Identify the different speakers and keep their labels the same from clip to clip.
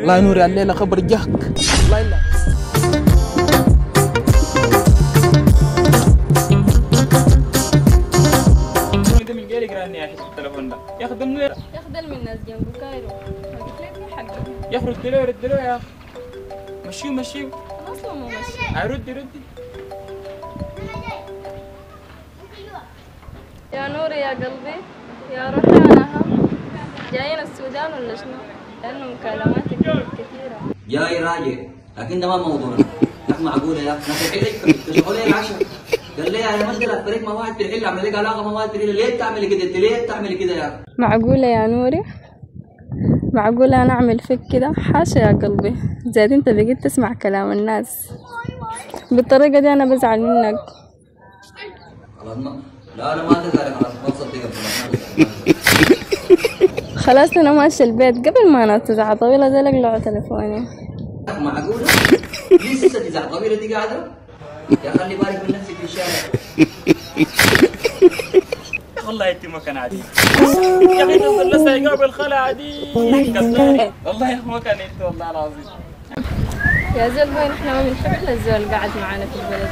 Speaker 1: الله ينور الليلة خبر جهك. الله يلا.
Speaker 2: من غير يقرأني يا اخي التليفون ده يخدم له
Speaker 3: يخدم من الناس جنبه كايرو. قلت لك في حقه
Speaker 2: يا اخي رد له يا اخي مشيه
Speaker 3: انا اصلا مو ماشي.
Speaker 2: ردي
Speaker 3: يا نوري يا قلبي يا روحي انا هم جايين السودان ولا شنو؟ لانه مكالماتك كثيره.
Speaker 4: جاي راجع لكن ده ما موضوعنا. يا معقوله يا اخي ما تحلك تشغل لي العشاء. قال لي يا مسألة فريق مواد في الحل عمل لك علاقه مواد في الحل ليه تعملي كده؟ انت ليه تعملي كده يا اخي؟
Speaker 3: معقوله يا نوري؟ معقوله انا اعمل فيك كده؟ حاشا يا قلبي، زاد انت بقيت تسمع كلام الناس بالطريقه دي، انا بزعل منك.
Speaker 4: خلاص لا انا ما تزعل خلاص ما تصدق
Speaker 3: خلاص انا ماشي البيت قبل ما انا تزعل طويله زي لقلعوا تليفوني.
Speaker 4: معقوله؟ لسه تزعل طويله دي قاعده؟ يا خلي بالك من نفسك في الشارع.
Speaker 2: والله انت ما كان عادي يا اخي تصل لسه يقابل الخلا عادي والله يا اخي ما كان انت والله العظيم.
Speaker 3: يا زول وين احنا ما بنحب الا الزول قاعد معانا في البلد،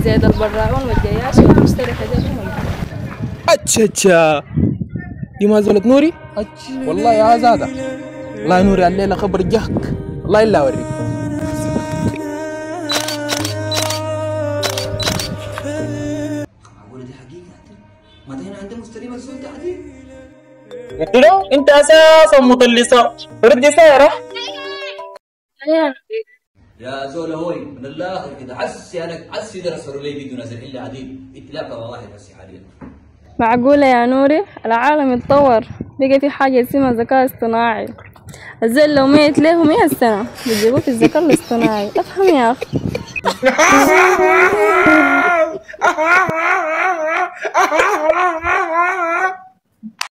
Speaker 3: زيد البراون والجياش والمشتركه زيهم.
Speaker 1: اتشا دي ما زولت نوري؟ والله يا زاده الله ينور الليلة خبر جهك. الله يلا اوريك.
Speaker 4: معقوله دي حقيقه؟ ما ده هنا عنده مستلم السود عادي؟
Speaker 2: قلت له انت اساسا مطلسه ردي سيره.
Speaker 4: يا زول هوي من الاخر كده حسي درسوا لي فيديو نازل الا عديل اتلاقى واحد بس حاليا.
Speaker 3: معقولة يا نوري؟ العالم يتطور، بقى في حاجة اسمها ذكاء اصطناعي. الزول لو ميت له 100 سنة بيجيبوه في الذكاء الاصطناعي. افهم يا اخي.